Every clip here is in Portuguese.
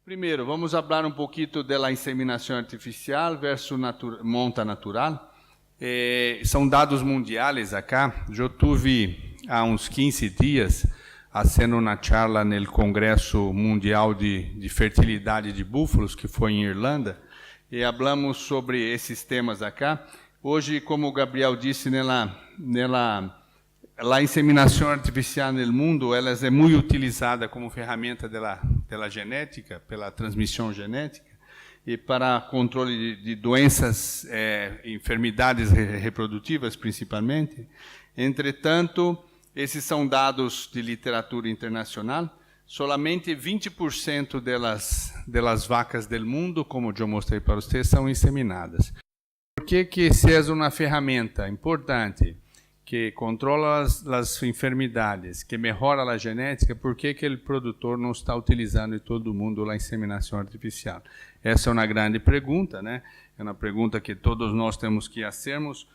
Primeiro, vamos falar um pouquinho da inseminação artificial versus monta natural. São dados mundiais acá. Eu tive há uns 15 dias fazendo uma charla no Congresso Mundial de Fertilidade de Búfalos, que foi em Irlanda, e falamos sobre esses temas acá. Hoje, como o Gabriel disse, a inseminação artificial no mundo, ela é muito utilizada como ferramenta pela genética, pela transmissão genética, e para controle de doenças, enfermidades reprodutivas, principalmente. Entretanto, esses são dados de literatura internacional. Solamente 20% delas vacas do mundo, como eu mostrei para vocês, são inseminadas. Por que essa é uma ferramenta importante que controla as enfermidades, que melhora a genética? Por que o produtor não está utilizando em todo o mundo a inseminação artificial? Essa é uma grande pergunta, né? É uma pergunta que todos nós temos que fazermos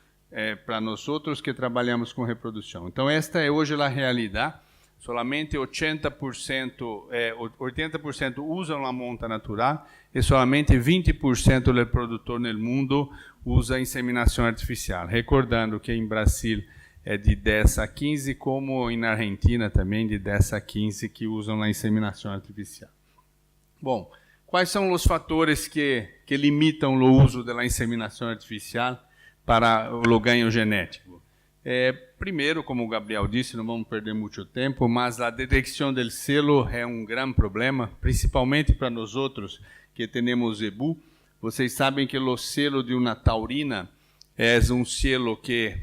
para nós outros que trabalhamos com reprodução. Então, esta é hoje a realidade. Solamente 80% usam a monta natural e solamente 20% do produtor no mundo usa a inseminação artificial. Recordando que em Brasil é de 10 a 15, como na Argentina também de 10 a 15 que usam a inseminação artificial. Bom, quais são os fatores que limitam o uso da inseminação artificial para o ganho genético? Primeiro, como o Gabriel disse, não vamos perder muito tempo, mas a detecção do selo é um grande problema, principalmente para nós outros que temos zebu. Vocês sabem que o selo de uma taurina é um selo que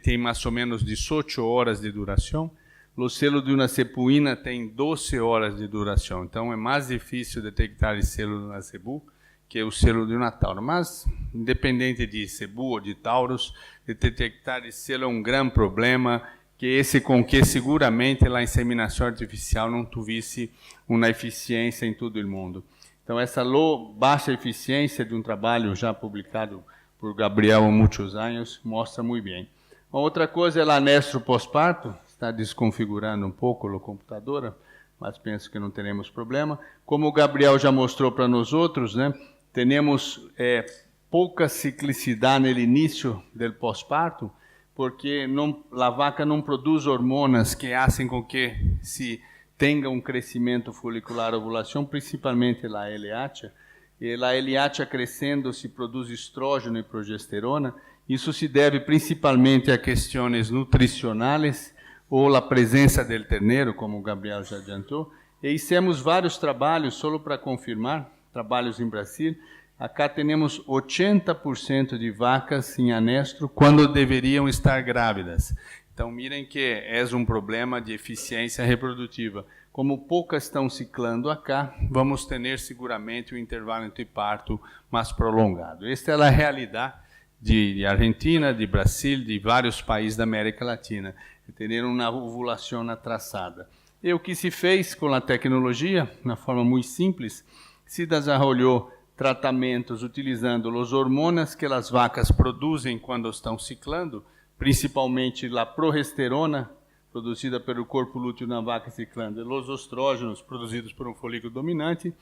tem mais ou menos 18 horas de duração. O selo de uma cepuína tem 12 horas de duração. Então, é mais difícil detectar o selo de uma zebu que o selo de uma tauro. Mas, independente de zebu ou de tauros, detectar o selo é um grande problema, com que seguramente a inseminação artificial não tivesse uma eficiência em todo o mundo. Então, essa baixa eficiência de um trabalho já publicado por Gabriel há muitos anos mostra muito bem. Uma outra coisa é o anestro pós-parto. Está desconfigurando um pouco o computador, mas penso que não teremos problema. Como o Gabriel já mostrou para nós outros, né, temos pouca ciclicidade no início do pós-parto, porque a vaca não produz hormonas que fazem com que se tenha um crescimento folicular ovulação, principalmente a LH. E a LH crescendo se produz estrógeno e progesterona. Isso se deve principalmente a questões nutricionais ou a presença do terneiro, como o Gabriel já adiantou. E fizemos vários trabalhos, só para confirmar, trabalhos em Brasil. Acá temos 80% de vacas em anestro quando deveriam estar grávidas. Então, mirem que é um problema de eficiência reprodutiva. Como poucas estão ciclando acá, vamos ter seguramente um intervalo entre parto mais prolongado. Esta é a realidade de Argentina, de Brasil, de vários países da América Latina, que ter uma ovulação atrasada. E o que se fez com a tecnologia, de uma forma muito simples, se desenvolveu tratamentos utilizando os hormonas que as vacas produzem quando estão ciclando, principalmente a progesterona, produzida pelo corpo lúteo na vaca ciclando, e os estrógenos produzidos por um folículo dominante.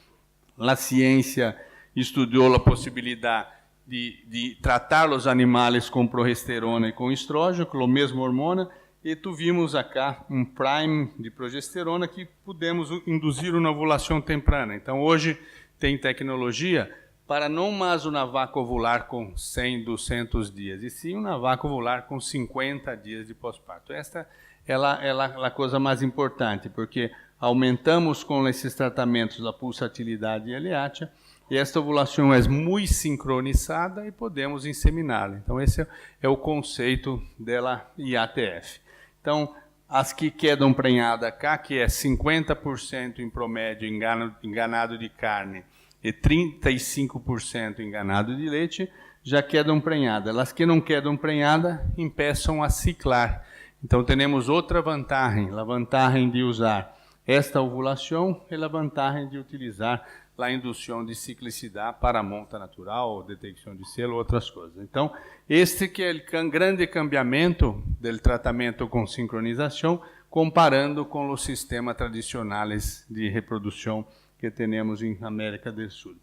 A ciência estudou a possibilidade de tratar os animais com progesterona e com estrógeno, com a mesma hormona, e tivemos acá um prime de progesterona que pudemos induzir uma ovulação temprana. Então, hoje tem tecnologia para não mais uma vaca ovular com 100, 200 dias, e sim uma vaca ovular com 50 dias de pós-parto. Esta é a coisa mais importante, porque aumentamos com esses tratamentos a pulsatilidade e a LH, e esta ovulação é muito sincronizada e podemos inseminá-la. Então, esse é o conceito dela IATF. Então, as que quedam prenhadas cá, que é 50% em promédio em ganado de carne e 35% em ganado de leite, já quedam prenhadas. As que não quedam prenhadas, empeçam a ciclar. Então, temos outra vantagem, a vantagem de usar esta ovulação e a vantagem de utilizar a indução de ciclicidade para a monta natural, detecção de selo, outras coisas. Então, este que é o grande cambiamento do tratamento com sincronização, comparando com os sistemas tradicionais de reprodução que temos em América do Sul.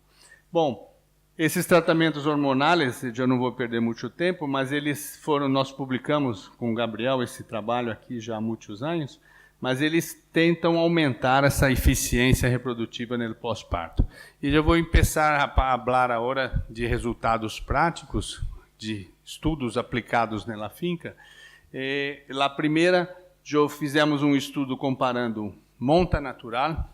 Bom, esses tratamentos hormonais, eu não vou perder muito tempo, mas nós publicamos com o Gabriel esse trabalho aqui já há muitos anos, mas eles tentam aumentar essa eficiência reprodutiva no pós-parto. E eu vou começar a falar agora de resultados práticos, de estudos aplicados na finca. A primeira, já fizemos um estudo comparando monta natural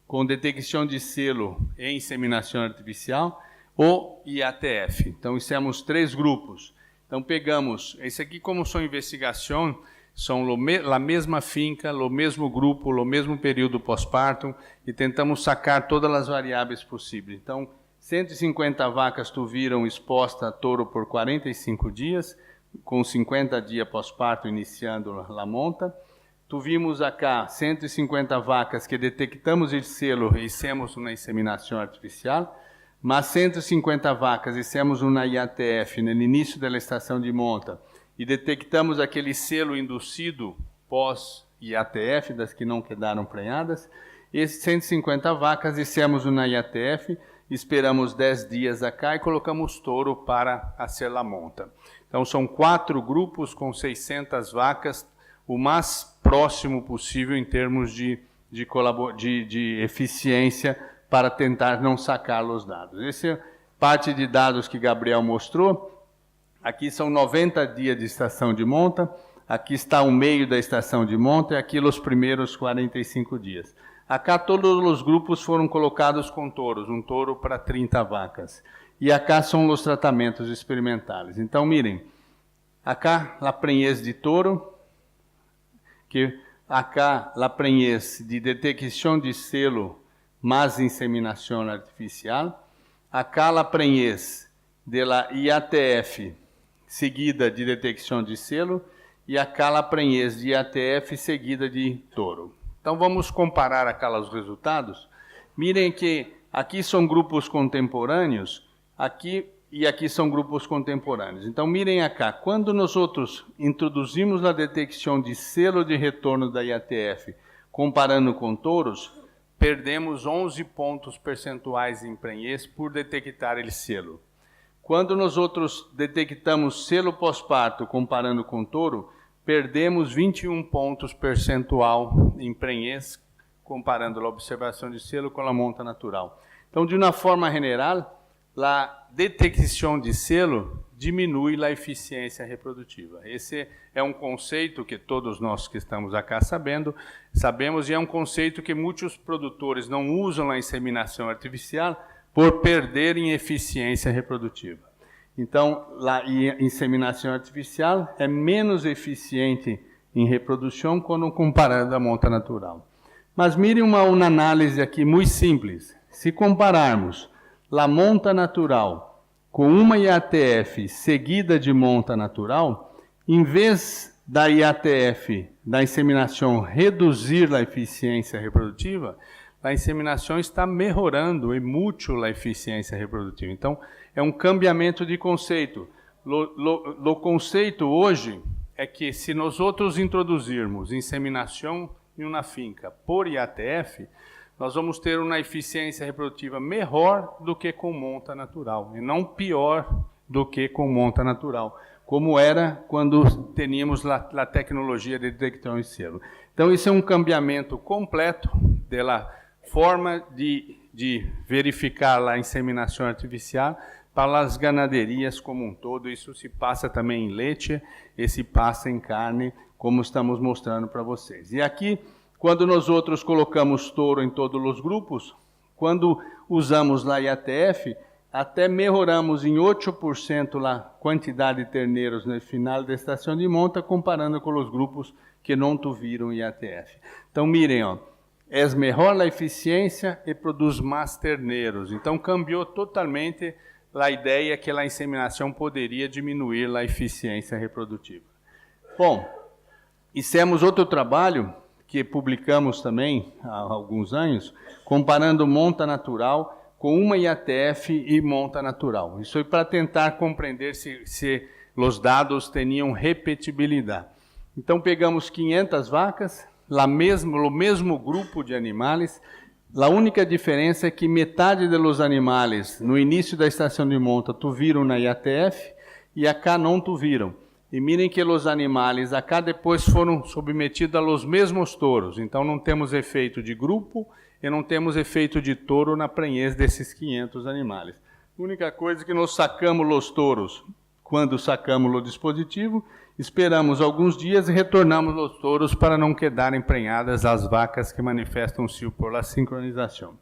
com detecção de selo e inseminação artificial, ou IATF. Então, fizemos 3 grupos. Então, pegamos, esse aqui como sua investigação, são a mesma finca, o mesmo grupo, o mesmo período pós-parto, e tentamos sacar todas as variáveis possíveis. Então, 150 vacas tiveram exposta a touro por 45 dias, com 50 dias pós-parto iniciando a monta. Tivemos acá 150 vacas que detectamos o selo e fizemos uma inseminação artificial, mas 150 vacas fizemos uma IATF no início da estação de monta e detectamos aquele selo induzido pós-IATF, das que não quedaram prenhadas. Esses 150 vacas fizemos uma IATF, esperamos 10 dias acá e colocamos touro para fazer a monta. Então, são 4 grupos com 600 vacas, o mais próximo possível em termos de eficiência, para tentar não sacar os dados. Essa é parte de dados que Gabriel mostrou. Aqui são 90 dias de estação de monta, aqui está o meio da estação de monta e aqui os primeiros 45 dias. Acá todos os grupos foram colocados com touros, um touro para 30 vacas. E acá são os tratamentos experimentais. Então, mirem, acá a prenhez de touro, que acá a prenhez de detecção de selo mais inseminação artificial, acá a prenhez da IATF seguida de detecção de selo e acá a prenhez de IATF seguida de touro. Então vamos comparar acá os resultados. Mirem que aqui são grupos contemporâneos, aqui são grupos contemporâneos. Então mirem acá, quando nós outros introduzimos a detecção de selo de retorno da IATF, comparando com touros, perdemos 11 pontos percentuais em prenhez por detectar o selo. Quando nós outros detectamos selo pós-parto, comparando com touro, perdemos 21 pontos percentual em prenhez, comparando a observação de selo com a monta natural. Então, de uma forma general, a detecção de selo diminui a eficiência reprodutiva. Esse é um conceito que todos nós que estamos acá sabemos, e é um conceito que muitos produtores não usam a inseminação artificial por perderem eficiência reprodutiva. Então, a inseminação artificial é menos eficiente em reprodução quando comparada à monta natural. Mas mirem uma análise aqui muito simples. Se compararmos a monta natural com uma IATF seguida de monta natural, em vez da IATF, da inseminação, reduzir a eficiência reprodutiva, a inseminação está melhorando e muito a eficiência reprodutiva. Então, é um cambiamento de conceito. O conceito hoje é que se nós outros introduzirmos inseminação em uma finca por IATF, nós vamos ter uma eficiência reprodutiva melhor do que com monta natural, e não pior do que com monta natural, como era quando teníamos a tecnologia de detecção de selo. Então, isso é um cambiamento completo da forma de verificar a inseminação artificial para as ganaderias como um todo. Isso se passa também em leite e se passa em carne, como estamos mostrando para vocês. E aqui, quando nós outros colocamos touro em todos os grupos, quando usamos a IATF, até melhoramos em 8% a quantidade de terneiros no final da estação de monta, comparando com os grupos que não tiveram IATF. Então, mirem, é melhor a eficiência e produz mais terneiros. Então, cambiou totalmente a ideia que a inseminação poderia diminuir a eficiência reprodutiva. Bom, fizemos outro trabalho que publicamos também há alguns anos, comparando monta natural com uma IATF e monta natural. Isso foi para tentar compreender se os dados tinham repetibilidade. Então, pegamos 500 vacas, o mesmo grupo de animais, A única diferença é que metade dos animais, no início da estação de monta, tuvieron na IATF e acá não tuvieron. E mirem que os animais acá depois foram submetidos aos mesmos touros. Então não temos efeito de grupo e não temos efeito de touro na prenhez desses 500 animais. A única coisa é que nós sacamos os touros quando sacamos o dispositivo, esperamos alguns dias e retornamos os touros para não quedarem prenhadas as vacas que manifestam-se por la sincronização.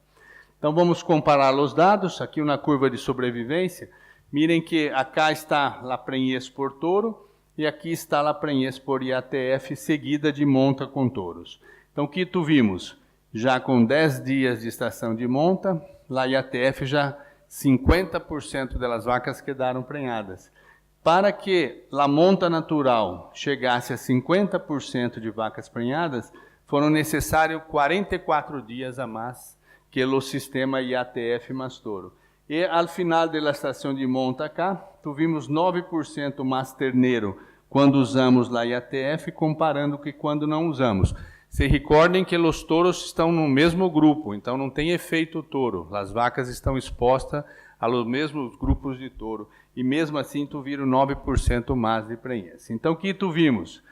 Então vamos comparar os dados, aqui na curva de sobrevivência. Mirem que acá está a prenhez por touro e aqui está a prenhez por IATF seguida de monta com touros. Então o que vimos? Já com 10 dias de estação de monta, lá IATF já 50% das vacas quedaram prenhadas. Para que a monta natural chegasse a 50% de vacas prenhadas, foram necessários 44 dias a mais que o sistema IATF mais touro. E ao final da estação de monta cá, tivemos 9% mais terneiro quando usamos a IATF, comparando que quando não usamos. Se recordem que os touros estão no mesmo grupo, então não tem efeito touro. As vacas estão expostas aos mesmos grupos de touro. E mesmo assim, tiveram 9% mais de prenhez. Então, o que vimos?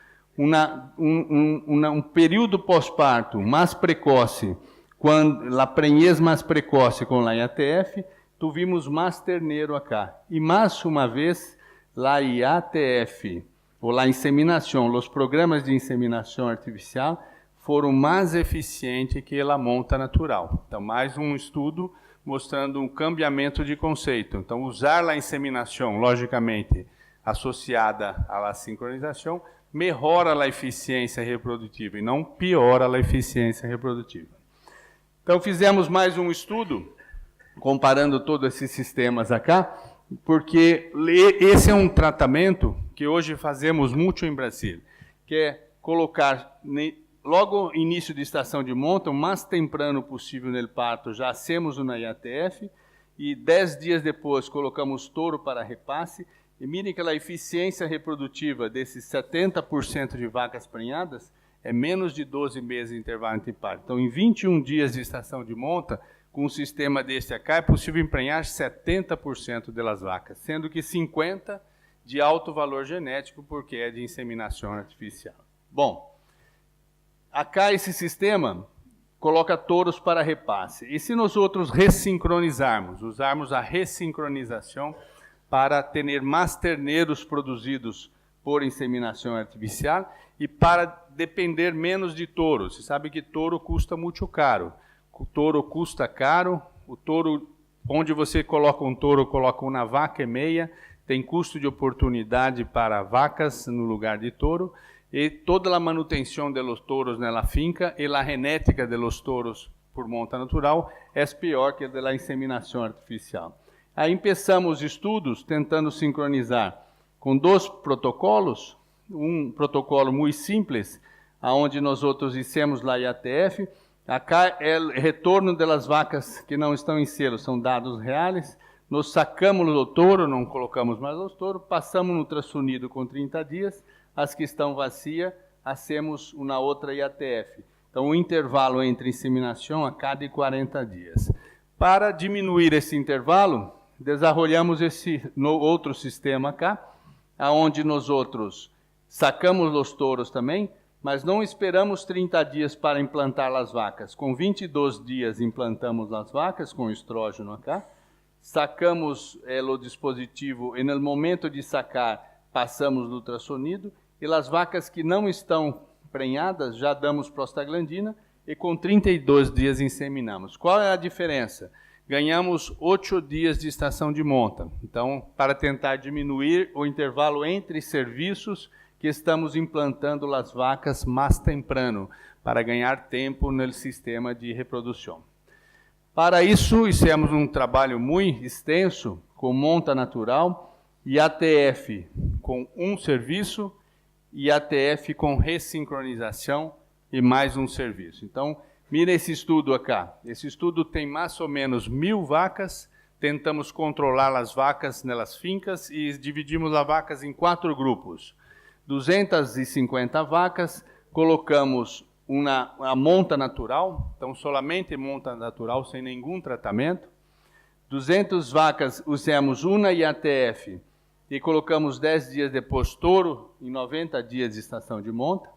Um período pós-parto mais precoce, quando a prenhez mais precoce com a IATF, tivemos mais terneiro acá. E mais uma vez, a IATF, ou a inseminação, os programas de inseminação artificial, foram mais eficientes que a monta natural. Então, mais um estudo mostrando um cambiamento de conceito. Então, usar a inseminação, logicamente, associada à sincronização, melhora a eficiência reprodutiva e não piora a eficiência reprodutiva. Então, fizemos mais um estudo, comparando todos esses sistemas acá, porque esse é um tratamento que hoje fazemos muito em Brasil, que é colocar logo início de estação de monta, o mais temprano possível no parto, já hacemos uma IATF, e 10 dias depois colocamos touro para repasse, e mirem que a eficiência reprodutiva desses 70% de vacas prenhadas é menos de 12 meses de intervalo entre parto. Então, em 21 dias de estação de monta, com um sistema desse acá, é possível emprenhar 70% das vacas, sendo que 50% de alto valor genético, porque é de inseminação artificial. Bom, acá esse sistema coloca touros para repasse. E se nós outros ressincronizarmos, usarmos a ressincronização para ter mais terneiros produzidos por inseminação artificial e para depender menos de touro. Você sabe que touro custa muito caro. O touro custa caro, o touro, onde você coloca um touro, coloca uma vaca e meia, tem custo de oportunidade para vacas no lugar de touro, e toda a manutenção dos touros na finca e a genética dos touros por monta natural é pior que a da inseminação artificial. Aí começamos estudos tentando sincronizar com 2 protocolos, um protocolo muito simples, onde nós outros fizemos a IATF. Acá é o retorno das vacas que não estão em selo, são dados reais. Nós sacamos o touro, não colocamos mais os touros, passamos no ultrassonido com 30 dias, as que estão vazias, hacemos uma outra IATF. Então, o intervalo entre inseminação a cada 40 dias. Para diminuir esse intervalo, desenvolvemos esse outro sistema cá, onde nós outros sacamos os touros também, mas não esperamos 30 dias para implantar as vacas. Com 22 dias implantamos as vacas com estrógeno acá, sacamos o dispositivo e no momento de sacar passamos no ultrassonido, e as vacas que não estão prenhadas já damos prostaglandina e com 32 dias inseminamos. Qual é a diferença? Ganhamos 8 dias de estação de monta. Então, para tentar diminuir o intervalo entre serviços, que estamos implantando as vacas mais temprano, para ganhar tempo no sistema de reprodução. Para isso, fizemos um trabalho muito extenso, com monta natural, IATF com um serviço, IATF com ressincronização e mais um serviço. Então, mira esse estudo acá. Esse estudo tem mais ou menos 1.000 vacas. Tentamos controlar as vacas nas fincas e dividimos as vacas em 4 grupos. 250 vacas, colocamos uma monta natural, então somente monta natural, sem nenhum tratamento. 200 vacas usamos uma IATF e colocamos 10 dias depois touro, em 90 dias de estação de monta.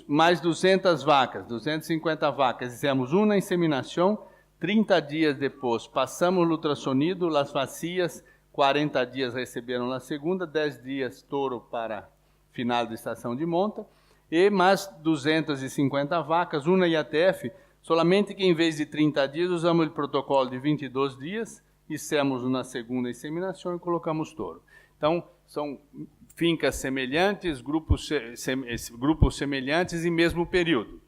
Mais 200 vacas, 250 vacas, fizemos uma inseminação, 30 dias depois passamos o ultrassonido, as vacias, 40 dias receberam na segunda, 10 dias touro para final de estação de monta, e mais 250 vacas, uma IATF, solamente que em vez de 30 dias, usamos o protocolo de 22 dias, hicemos uma segunda inseminação e colocamos touro. Então, são fincas semelhantes, grupos semelhantes e mesmo período.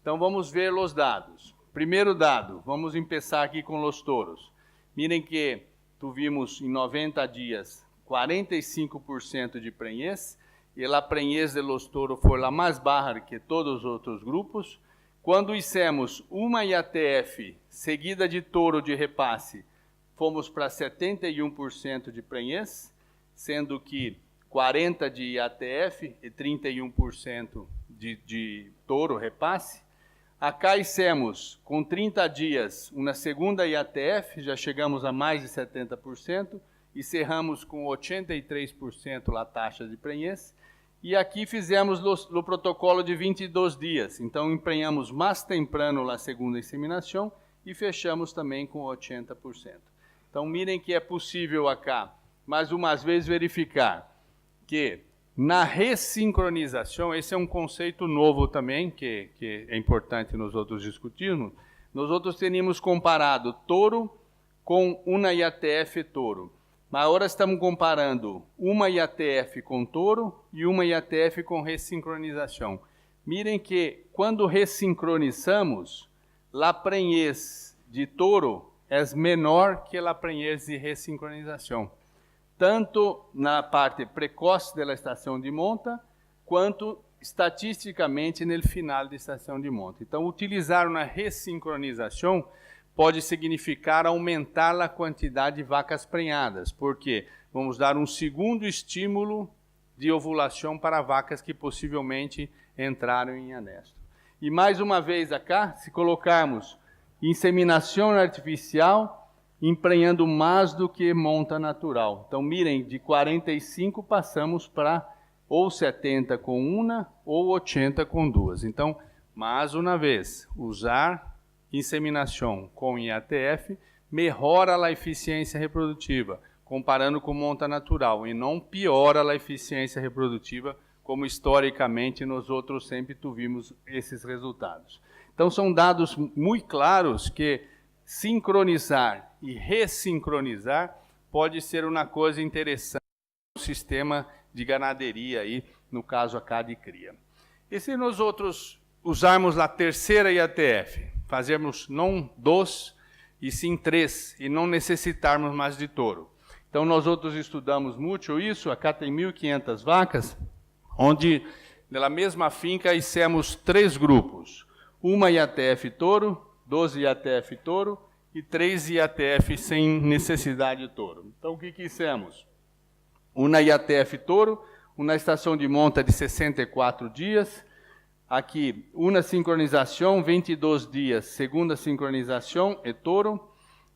Então, vamos ver os dados. Primeiro dado, vamos começar aqui com os touros. Mirem que tivemos em 90 dias 45% de prenhez, e a prenhez de los touros foi a mais baixa que todos os outros grupos. Quando hicimos uma IATF seguida de touro de repasse, fomos para 71% de prenhez, sendo que 40% de IATF e 31% de touro repasse. Acá hicimos, com 30 dias, uma segunda IATF, já chegamos a mais de 70%, e cerramos com 83% a taxa de prenhez. E aqui fizemos o protocolo de 22 dias, então emprenhamos mais temprano a segunda inseminação e fechamos também com 80%. Então, mirem que é possível acá, mais uma vez, verificar que na ressincronização, esse é um conceito novo também, que é importante nós outros discutirmos, nós outros teríamos comparado touro com uma IATF touro. Mas agora estamos comparando uma IATF com touro e uma IATF com ressincronização. Mirem que quando ressincronizamos, a prenhez de touro é menor que a prenhez de ressincronização, tanto na parte precoce da estação de monta, quanto estatisticamente no final da estação de monta. Então, utilizar uma ressincronização pode significar aumentar a quantidade de vacas prenhadas, porque vamos dar um segundo estímulo de ovulação para vacas que possivelmente entraram em anesto. E mais uma vez acá, se colocarmos inseminação artificial, emprenhando mais do que monta natural. Então, mirem, de 45 passamos para ou 70 com uma ou 80 com duas. Então, mais uma vez, usar inseminação com IATF melhora a eficiência reprodutiva, comparando com monta natural, e não piora a eficiência reprodutiva, como historicamente nós outros sempre tivemos esses resultados. Então, são dados muito claros que sincronizar e ressincronizar pode ser uma coisa interessante no sistema de ganaderia, aí, no caso acá de cria. E se nós outros usarmos a terceira IATF, fazermos não 2, e sim 3, e não necessitarmos mais de touro. Então, nós outros estudamos muito isso, acá tem 1.500 vacas, onde, na mesma finca, hicimos 3 grupos. Uma IATF touro, 12 IATF touro, e 3 IATF sem necessidade de touro. Então, o que hicimos? Uma IATF touro, uma estação de monta de 64 dias, aqui, uma sincronização, 22 dias, segunda sincronização, é touro.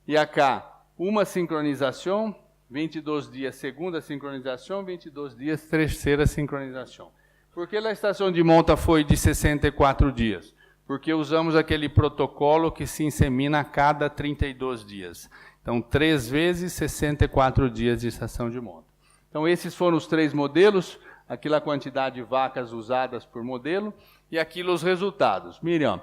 E acá, uma sincronização, 22 dias, segunda sincronização, 22 dias, terceira sincronização. Por que a estação de monta foi de 64 dias? Porque usamos aquele protocolo que se insemina a cada 32 dias. Então, 3 vezes 64 dias de estação de monta. Então, esses foram os 3 modelos, aqui a quantidade de vacas usadas por modelo, e aqui os resultados. Miriam,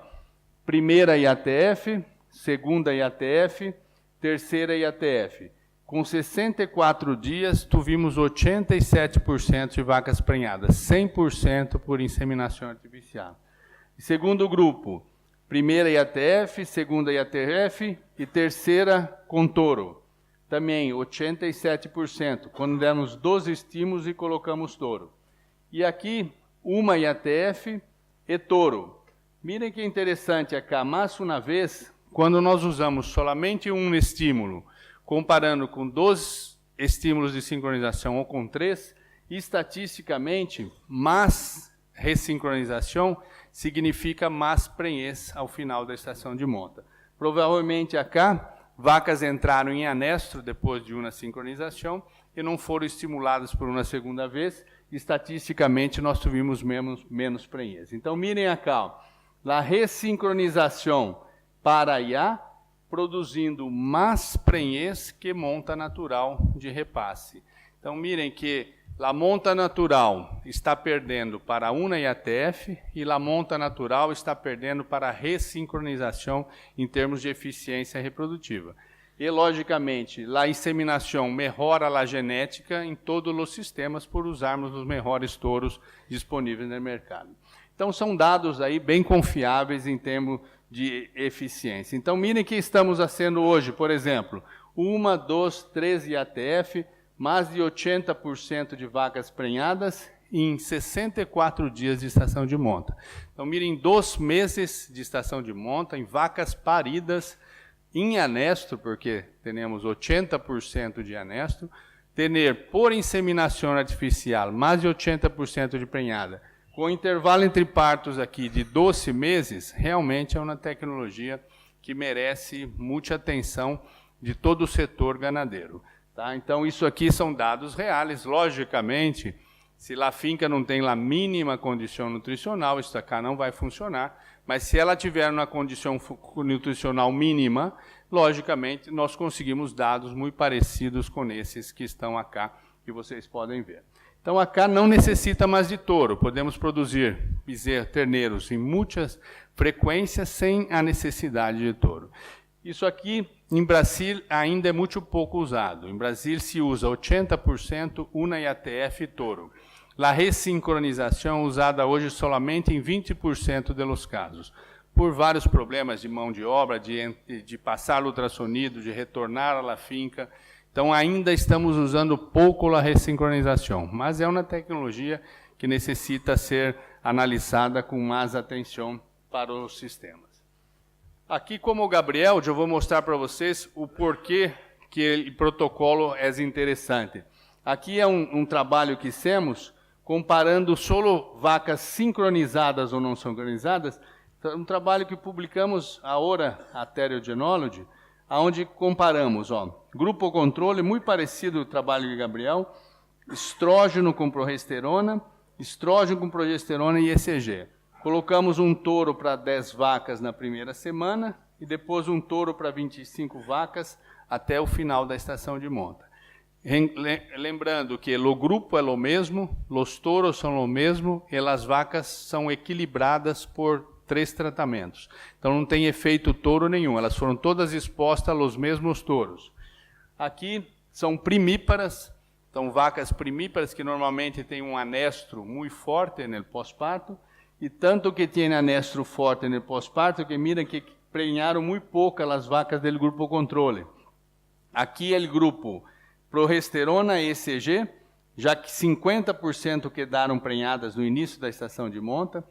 primeira IATF, segunda IATF, terceira IATF. Com 64 dias, tivemos 87% de vacas prenhadas, 100% por inseminação artificial. Segundo grupo, primeira IATF, segunda IATF e terceira com touro. Também 87%, quando demos 12 estímulos e colocamos touro. E aqui, uma IATF e touro. Mirem que interessante acá, mais uma vez, quando nós usamos somente um estímulo, comparando com 2 estímulos de sincronização ou com 3, estatisticamente, mais ressincronização significa mais prenhez ao final da estação de monta. Provavelmente acá, vacas entraram em anestro depois de uma sincronização e não foram estimuladas por uma segunda vez. Estatisticamente, nós tivemos menos prenhez. Então, mirem acá, ó, a ressincronização para IA, produzindo mais prenhez que monta natural de repasse. Então, mirem que a monta natural está perdendo para a UNA e ATF e a monta natural está perdendo para a ressincronização em termos de eficiência reprodutiva. E, logicamente, a inseminação melhora a genética em todos os sistemas por usarmos os melhores touros disponíveis no mercado. Então, são dados aí bem confiáveis em termos de eficiência. Então, mirem que estamos fazendo hoje, por exemplo, 1, 2, 3 IATF, mais de 80% de vacas prenhadas em 64 dias de estação de monta. Então, mirem, 2 meses de estação de monta em vacas paridas em anestro, porque temos 80% de anestro, ter por inseminação artificial mais de 80% de prenhada, com intervalo entre partos aqui de 12 meses, realmente é uma tecnologia que merece muita atenção de todo o setor ganadeiro. Tá? Então, isso aqui são dados reais. Logicamente, se a finca não tem a mínima condição nutricional, isso aqui não vai funcionar. Mas se ela tiver uma condição nutricional mínima, logicamente, nós conseguimos dados muito parecidos com esses que estão acá, que vocês podem ver. Então, acá não necessita mais de touro. Podemos produzir terneiros em muitas frequências sem a necessidade de touro. Isso aqui, em Brasil, ainda é muito pouco usado. Em Brasil, se usa 80% UNA e ATF e touro. A ressincronização é usada hoje somente em 20% dos casos, por vários problemas de mão de obra, de passar ultrassonido, de retornar à finca. Então, ainda estamos usando pouco a ressincronização, mas é uma tecnologia que necessita ser analisada com mais atenção para os sistemas. Aqui, como o Gabriel, eu vou mostrar para vocês o porquê que o protocolo é interessante. Aqui é um trabalho que fizemos comparando solo vacas sincronizadas ou não sincronizadas, um trabalho que publicamos agora, a Theriogenology, onde comparamos, ó, grupo controle, muito parecido ao trabalho de Gabriel, estrógeno com progesterona e ECG. Colocamos um touro para 10 vacas na primeira semana e depois um touro para 25 vacas até o final da estação de monta. Lembrando que o grupo é o mesmo, os touros são o mesmo e as vacas são equilibradas por 3 tratamentos. Então, não tem efeito touro nenhum, elas foram todas expostas aos mesmos touros. Aqui são primíparas, são vacas primíparas que normalmente têm um anestro muito forte no pós-parto, e tanto que tem anestro forte no pós-parto, que miram que prenharam muito pouco as vacas do grupo controle. Aqui é o grupo progesterona e ECG, já que 50% quedaram prenhadas no início da estação de monta.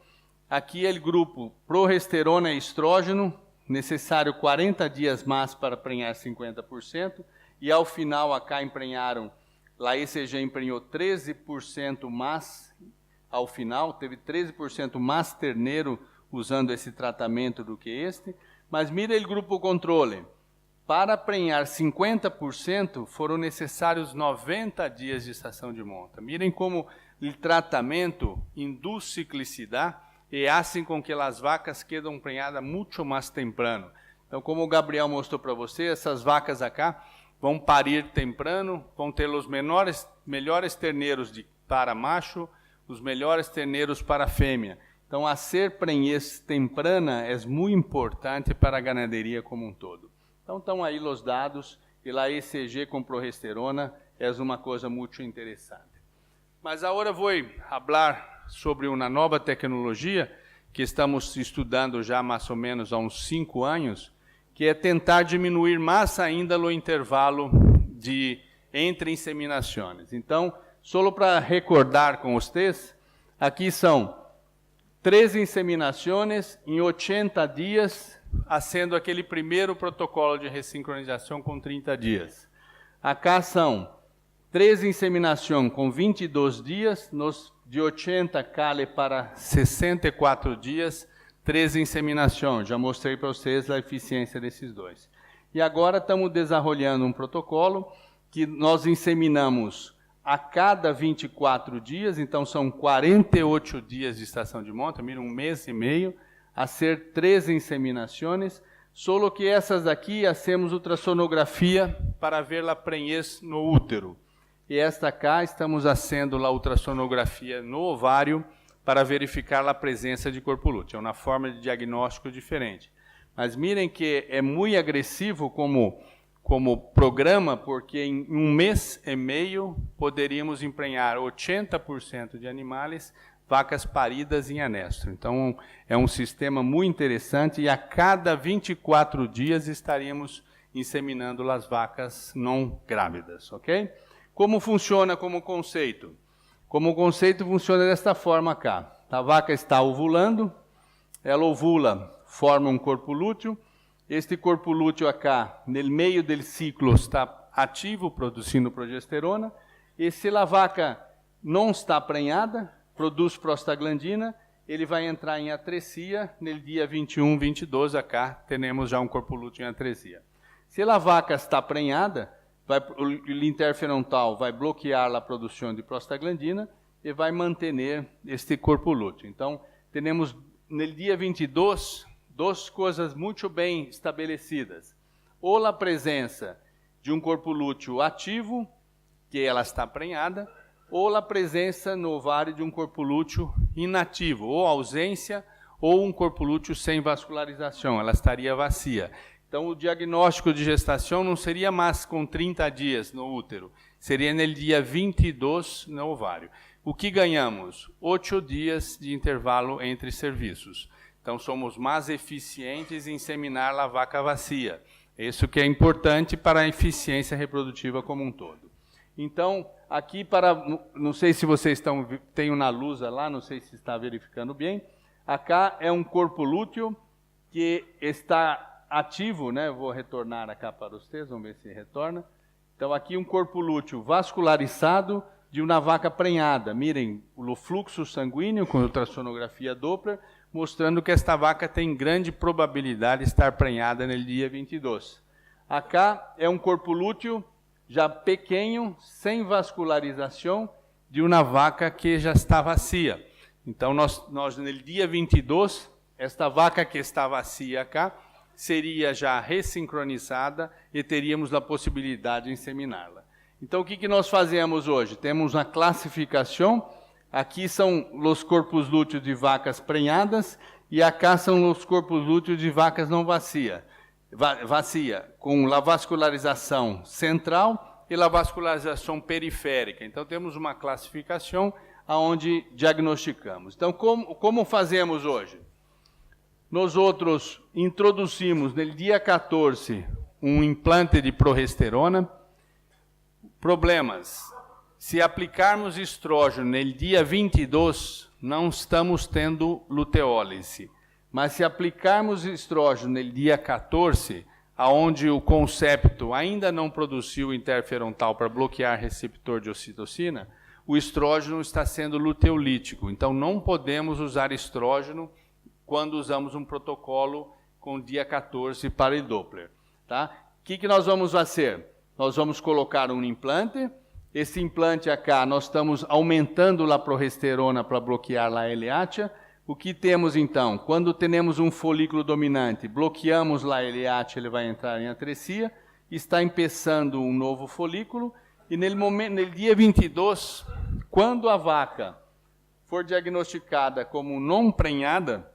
Aqui é o grupo progesterona e estrógeno, necessário 40 dias mais para prenhar 50%, e ao final acá emprenharam, a ECG emprenhou 13% mais, ao final, teve 13% mais terneiro usando esse tratamento do que este, mas mira o grupo controle. Para prenhar 50%, foram necessários 90 dias de estação de monta. Mirem como o tratamento induz ciclicidade e faz com que as vacas quedam prenhadas muito mais temprano. Então, como o Gabriel mostrou para você, essas vacas acá vão parir temprano, vão ter os melhores terneiros para macho, os melhores terneiros para fêmea. Então, a ser prenhez temprana é muito importante para a ganaderia como um todo. Então, estão aí os dados, e a ECG com progesterona é uma coisa muito interessante. Mas agora vou falar sobre uma nova tecnologia que estamos estudando já mais ou menos há uns 5 anos, que é tentar diminuir mais ainda o intervalo entre inseminações. Então, só para recordar com vocês, aqui são 3 inseminações em 80 dias, sendo aquele primeiro protocolo de ressincronização com 30 dias. Acá são 3 inseminações com 22 dias, nós de 80 cale para 64 dias, 13 inseminações. Já mostrei para vocês a eficiência desses dois. E agora estamos desenvolvendo um protocolo que nós inseminamos a cada 24 dias, então são 48 dias de estação de monta, mira, 1 mês e meio, a ser 13 inseminações, solo que essas aqui hacemos ultrassonografia para ver a prenhez no útero. E esta cá estamos fazendo a ultrassonografia no ovário para verificar a presença de corpo lúteo. É uma forma de diagnóstico diferente. Mas mirem que é muito agressivo como programa, porque em 1 mês e meio poderíamos emprenhar 80% de animais, vacas paridas em anestro. Então, é um sistema muito interessante e a cada 24 dias estaríamos inseminando as vacas não grávidas, ok? Como funciona como conceito? Como conceito funciona desta forma cá. A vaca está ovulando, ela ovula, forma um corpo lúteo. Este corpo lúteo acá, no meio do ciclo, está ativo, produzindo progesterona. E se a vaca não está prenhada, produz prostaglandina, ele vai entrar em atresia, no dia 21, 22, acá, temos já um corpo lúteo em atresia. Se a vaca está prenhada, o interferontal vai bloquear a produção de prostaglandina e vai manter este corpo lúteo. Então, temos no dia 22, duas coisas muito bem estabelecidas. Ou a presença de um corpo lúteo ativo, que ela está prenhada, ou a presença no ovário de um corpo lúteo inativo, ou ausência, ou um corpo lúteo sem vascularização, ela estaria vazia. Então, o diagnóstico de gestação não seria mais com 30 dias no útero, seria no dia 22 no ovário. O que ganhamos? 8 dias de intervalo entre serviços. Então, somos mais eficientes em inseminar a vaca vazia. Isso que é importante para a eficiência reprodutiva como um todo. Então, aqui não sei se vocês tem uma luz lá, não sei se está verificando bem. Acá é um corpo lúteo que está ativo, né? Vou retornar acá para vocês, vamos ver se retorna. Então, aqui um corpo lúteo vascularizado de uma vaca prenhada. Mirem o fluxo sanguíneo com ultrassonografia Doppler, mostrando que esta vaca tem grande probabilidade de estar prenhada no dia 22. Acá é um corpo lúteo já pequeno, sem vascularização, de uma vaca que já está vazia. Então, nós no dia 22, esta vaca que está vazia acá, seria já ressincronizada e teríamos a possibilidade de inseminá-la. Então, o que nós fazemos hoje? Temos uma classificação, aqui são os corpos lúteos de vacas prenhadas, e acá são os corpos lúteos de vacas não vacia, com a vascularização central e a vascularização periférica. Então, temos uma classificação onde diagnosticamos. Então, como fazemos hoje? Nós outros introduzimos, no dia 14, um implante de progesterona. Problemas. Se aplicarmos estrógeno no dia 22, não estamos tendo luteólise. Mas se aplicarmos estrógeno no dia 14, aonde o concepto ainda não produziu interferontal para bloquear receptor de ocitocina, o estrógeno está sendo luteolítico. Então, não podemos usar estrógeno quando usamos um protocolo com dia 14 para o Doppler. Tá? O que nós vamos fazer? Nós vamos colocar um implante. Esse implante acá, nós estamos aumentando a progesterona para bloquear a LH. O que temos então? Quando temos um folículo dominante, bloqueamos a LH, ele vai entrar em atresia, está empeçando um novo folículo, e no dia 22, quando a vaca for diagnosticada como não prenhada,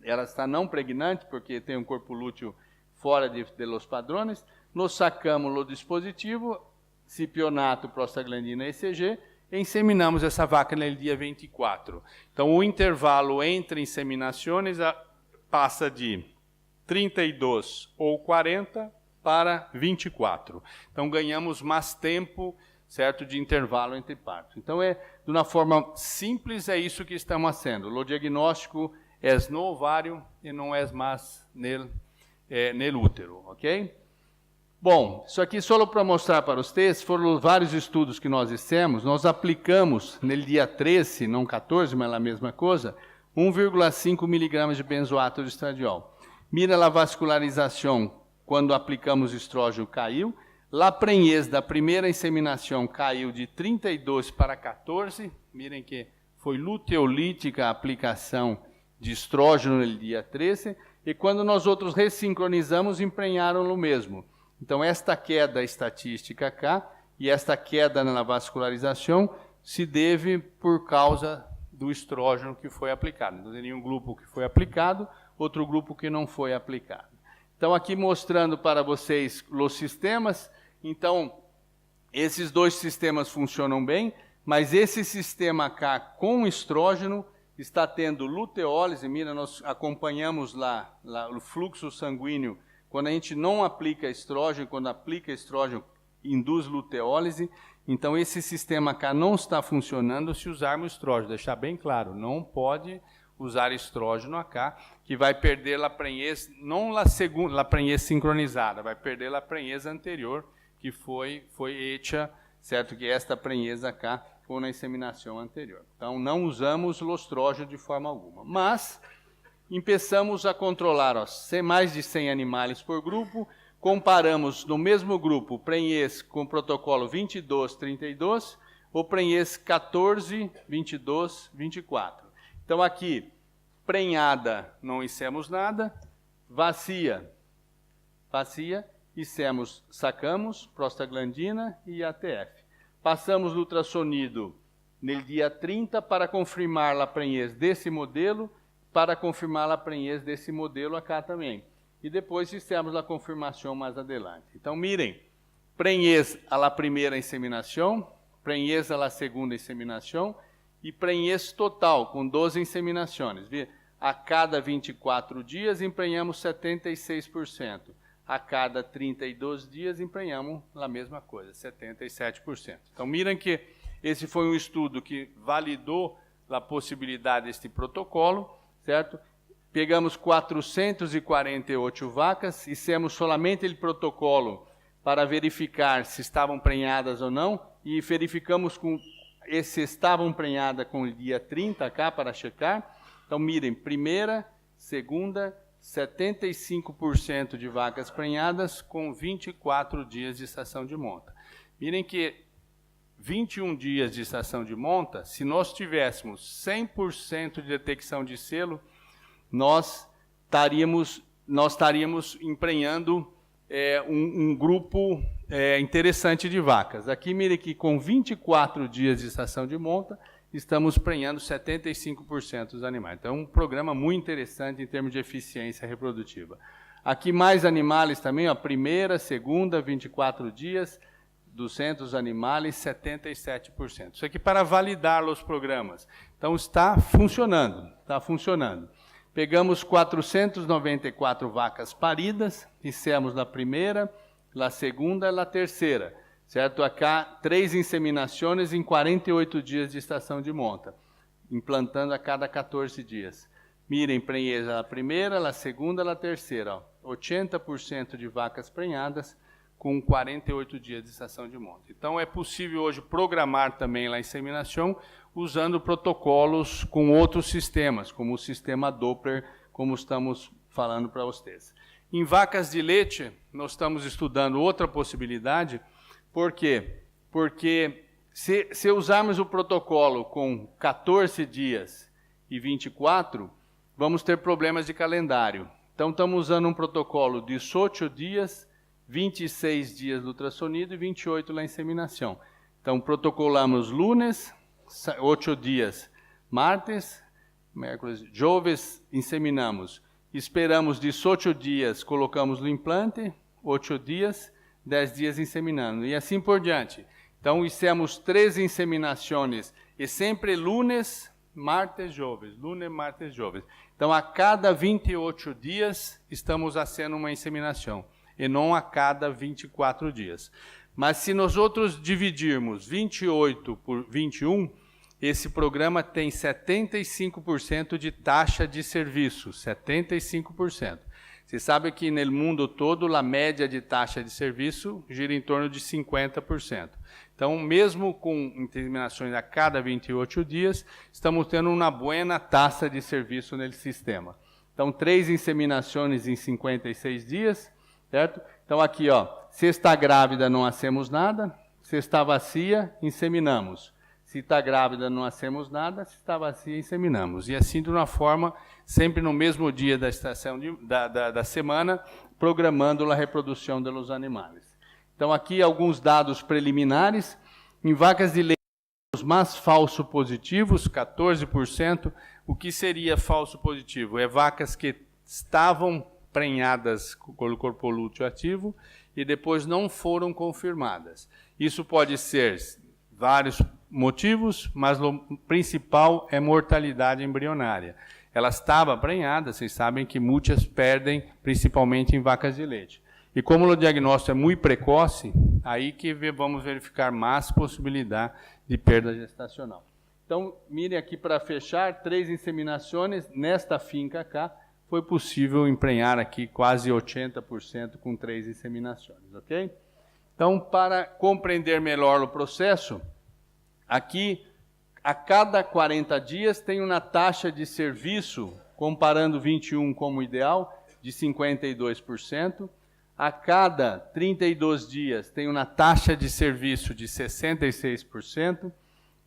ela está não pregnante, porque tem um corpo lúteo fora de los padrões, nós sacamos o dispositivo, cipionato, prostaglandina, ECG, e inseminamos essa vaca no dia 24. Então, o intervalo entre inseminações passa de 32 ou 40 para 24. Então, ganhamos mais tempo, certo, de intervalo entre partos. Então, de uma forma simples, é isso que estamos fazendo. O diagnóstico é no ovário e não é mais no útero, ok? Bom, isso aqui só para mostrar para vocês, foram vários estudos que nós fizemos, nós aplicamos, no dia 13, não 14, mas é a mesma coisa, 1,5 miligramas de benzoato de estradiol. Mira a vascularização, quando aplicamos estrógeno, caiu. La prenhez da primeira inseminação caiu de 32 para 14. Mirem que foi luteolítica a aplicação de estrógeno no dia 13. E quando nós outros ressincronizamos, emprenharam no mesmo. Então, esta queda estatística cá e esta queda na vascularização se deve por causa do estrógeno que foi aplicado. Então, tem nenhum grupo que foi aplicado, outro grupo que não foi aplicado. Então, aqui mostrando para vocês os sistemas. Então, esses dois sistemas funcionam bem, mas esse sistema cá com estrógeno está tendo luteólise. Mira, nós acompanhamos lá o fluxo sanguíneo. Quando a gente não aplica estrógeno, quando aplica estrógeno, induz luteólise. Então, esse sistema cá não está funcionando se usarmos estrógeno. Deixar bem claro, não pode usar estrógeno AK, que vai perder la prenhez, não la prenhez sincronizada, vai perder la prenhez anterior, que foi hecha, certo? Que esta prenhez AK foi na inseminação anterior. Então, não usamos o estrógeno de forma alguma. Mas, começamos a controlar mais de 100 animais por grupo, comparamos no mesmo grupo prenhez com o protocolo 22-32, ou prenhez 14, 22, 24. Então, aqui, prenhada, não hicemos nada, vazia, sacamos, prostaglandina e ATF. Passamos o ultrassonido no dia 30 para confirmar a prenhez desse modelo, para confirmar a prenhez desse modelo acá também. E depois fizemos a confirmação mais adelante. Então, mirem, prenhez a la primeira inseminação, prenhez a la segunda inseminação, e prenhez total, com 12 inseminações. A cada 24 dias, emprenhamos 76%. A cada 32 dias, emprenhamos a mesma coisa, 77%. Então, miram que esse foi um estudo que validou a possibilidade deste protocolo, certo? Pegamos 448 vacas, fizemos somente o protocolo para verificar se estavam prenhadas ou não, e verificamos se estavam prenhadas com o dia 30 cá para checar. Então, mirem, primeira, segunda, 75% de vacas prenhadas com 24 dias de estação de monta. Mirem que 21 dias de estação de monta, se nós tivéssemos 100% de detecção de selo, nós estaríamos emprenhando um grupo interessante de vacas. Aqui, mire que com 24 dias de estação de monta, estamos prenhando 75% dos animais. Então, é um programa muito interessante em termos de eficiência reprodutiva. Aqui, mais animais também, ó, primeira, segunda, 24 dias, 200 animais, 77%. Isso aqui para validar os programas. Então, está funcionando, está funcionando. Pegamos 494 vacas paridas, fizemos na primeira, na segunda e na terceira, certo? Acá, 3 inseminações em 48 dias de estação de monta, implantando a cada 14 dias. Mirem, prenhez na primeira, na segunda e na terceira. Ó, 80% de vacas prenhadas com 48 dias de estação de monta. Então, é possível hoje programar também a inseminação usando protocolos com outros sistemas, como o sistema Doppler, como estamos falando para vocês. Em vacas de leite, nós estamos estudando outra possibilidade. Por quê? Porque se usarmos o protocolo com 14 dias e 24, vamos ter problemas de calendário. Então, estamos usando um protocolo de 18 dias, 26 dias do ultrassonido e 28 na inseminação. Então, protocolamos lunes, 8 dias, martes, miércoles, jueves, inseminamos. Esperamos 18 dias, colocamos no implante, 8 dias, 10 dias inseminando, e assim por diante. Então, fizemos 13 inseminações, e sempre lunes, martes, jueves, lunes, martes, jueves. Então, a cada 28 dias, estamos fazendo uma inseminação, e não a cada 24 dias. Mas se nós outros dividirmos 28 por 21, esse programa tem 75% de taxa de serviço, 75%. Você sabe que no mundo todo a média de taxa de serviço gira em torno de 50%. Então, mesmo com inseminações a cada 28 dias, estamos tendo uma boa taxa de serviço nesse sistema. Então, 3 inseminações em 56 dias, certo? Então, aqui, ó, se está grávida, não hacemos nada. Se está vacia, inseminamos. Se está grávida, não hacemos nada. Se está vacia, inseminamos. E assim, de uma forma, sempre no mesmo dia da estação da semana, programando a reprodução dos animais. Então, aqui alguns dados preliminares. Em vacas de leite, os mais falso positivos, 14%. O que seria falso positivo? É vacas que estavam prenhadas com o corpo lúteo ativo e depois não foram confirmadas. Isso pode ser vários motivos, mas o principal é mortalidade embrionária. Ela estava prenhada, vocês sabem que muitas perdem, principalmente em vacas de leite. E como o diagnóstico é muito precoce, aí que vamos verificar mais possibilidade de perda gestacional. Então, mirem aqui para fechar, 3 inseminações, nesta finca cá, foi possível emprenhar aqui quase 80% com 3 inseminações, ok? Então, para compreender melhor o processo, aqui, a cada 40 dias, tem uma taxa de serviço, comparando 21 como ideal, de 52%. A cada 32 dias, tem uma taxa de serviço de 66%.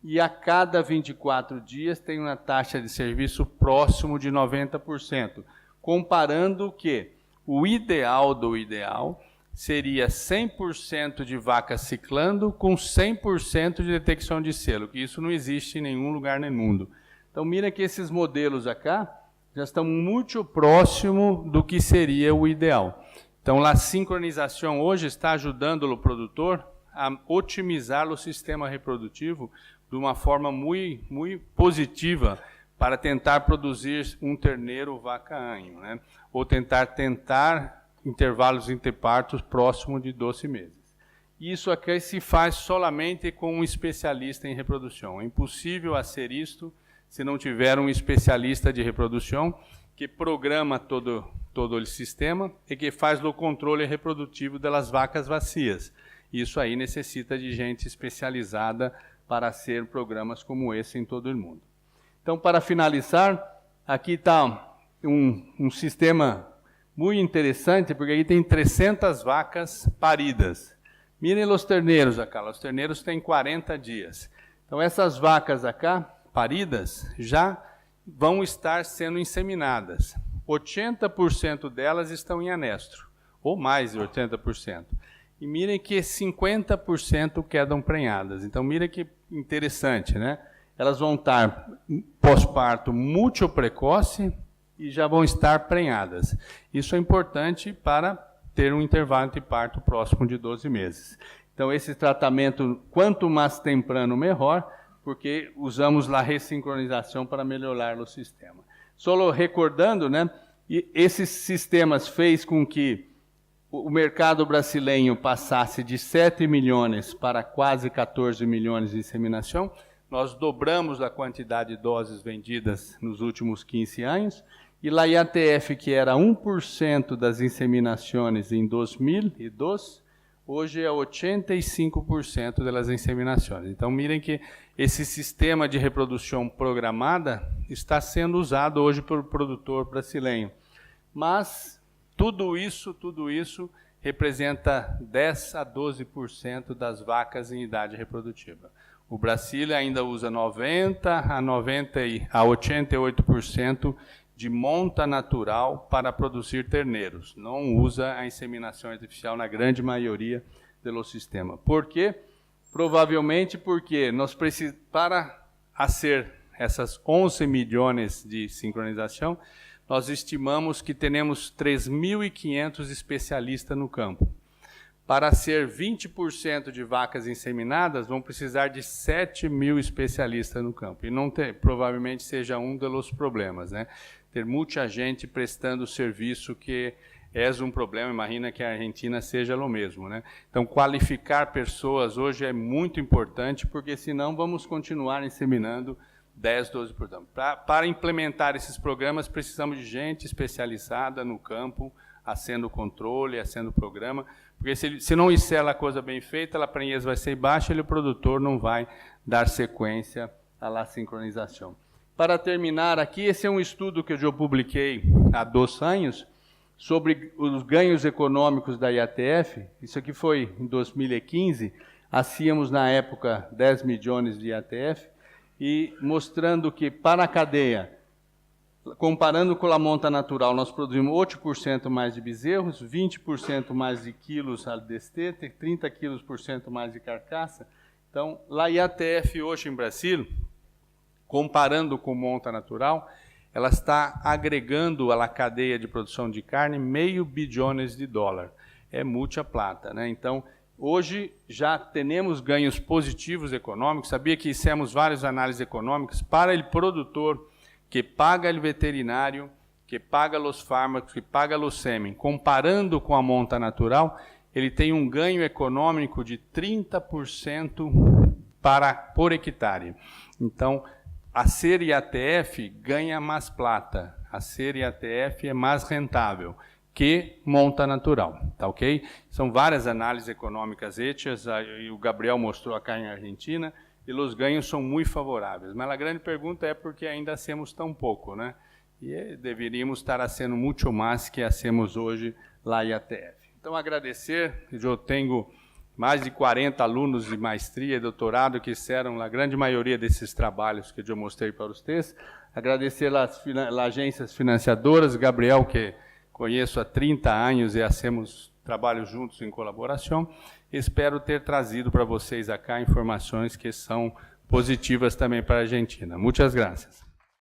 E a cada 24 dias, tem uma taxa de serviço próximo de 90%. Comparando que o ideal do ideal seria 100% de vacas ciclando com 100% de detecção de selo, que isso não existe em nenhum lugar no mundo. Então, mira que esses modelos aqui já estão muito próximo do que seria o ideal. Então, a sincronização hoje está ajudando o produtor a otimizar o sistema reprodutivo de uma forma muito positiva para tentar produzir um terneiro vaca anho, né? Ou tentar intervalos entre partos próximo de 12 meses. Isso aqui se faz solamente com um especialista em reprodução. É impossível fazer isto se não tiver um especialista de reprodução que programa todo o sistema e que faz o controle reprodutivo das vacas vacias. Isso aí necessita de gente especializada para ser programas como esse em todo o mundo. Então, para finalizar, aqui está um sistema muito interessante, porque aqui tem 300 vacas paridas. Mirem os terneiros aqui, os terneiros têm 40 dias. Então, essas vacas aqui, paridas, já vão estar sendo inseminadas. 80% delas estão em anestro, ou mais de 80%. E mirem que 50% quedam prenhadas. Então, mirem que interessante, né? Elas vão estar pós-parto muito precoce e já vão estar prenhadas. Isso é importante para ter um intervalo de parto próximo de 12 meses. Então, esse tratamento, quanto mais temprano, melhor, porque usamos a ressincronização para melhorar o sistema. Só recordando, né? E esses sistemas fez com que o mercado brasileiro passasse de 7 milhões para quase 14 milhões de inseminação. Nós dobramos a quantidade de doses vendidas nos últimos 15 anos. E lá IATF, que era 1% das inseminações em 2002, hoje é 85% das inseminações. Então, mirem que esse sistema de reprodução programada está sendo usado hoje pelo produtor brasileiro. Mas tudo isso representa 10 a 12% das vacas em idade reprodutiva. O Brasil ainda usa 90 a 88% de monta natural para produzir terneiros. Não usa a inseminação artificial na grande maioria do sistema. Por quê? Provavelmente porque nós precisamos, para fazer essas 11 milhões de sincronização, nós estimamos que tenemos 3.500 especialistas no campo. Para ser 20% de vacas inseminadas, vão precisar de 7.000 especialistas no campo. E não provavelmente seja um dos problemas, né? Ter muita gente prestando serviço que é um problema, imagina que a Argentina seja o mesmo, né? Então, qualificar pessoas hoje é muito importante, porque senão vamos continuar inseminando 10, 12%. Para implementar esses programas, precisamos de gente especializada no campo, haciendo controle, haciendo programa, porque se não fizer a coisa bem feita, a prenhez vai ser baixa e o produtor não vai dar sequência à sincronização. Para terminar aqui, esse é um estudo que eu publiquei há 2 anos, sobre os ganhos econômicos da IATF. Isso aqui foi em 2015, hacíamos na época 10 milhões de IATF, e mostrando que para a cadeia, comparando com a monta natural, nós produzimos 8% mais de bezerros, 20% mais de quilos al destete, 30 quilos por cento mais de carcaça. Então, a IATF hoje em Brasil, comparando com monta natural, ela está agregando à cadeia de produção de carne $500 bilhões. É muita plata, né? Então, hoje já temos ganhos positivos econômicos. Sabia que fizemos várias análises econômicas para o produtor que paga o veterinário, que paga os fármacos, que paga o sêmen. Comparando com a monta natural, ele tem um ganho econômico de 30% por hectare. Então, a ser IATF ganha mais plata, a ser IATF é mais rentável que monta natural, tá ok? São várias análises econômicas hechas, e o Gabriel mostrou acá em Argentina, e os ganhos são muito favoráveis. Mas a grande pergunta é por que ainda hacemos tão pouco, né? E deveríamos estar fazendo muito mais que hacemos hoje lá em IATF. Então, agradecer, eu tenho mais de 40 alunos de maestria e doutorado que fizeram a grande maioria desses trabalhos que eu mostrei para vocês. Agradecer às agências financiadoras, Gabriel, que conheço há 30 anos e hacemos trabalho juntos em colaboração. Espero ter trazido para vocês acá informações que são positivas também para a Argentina. Muitas graças.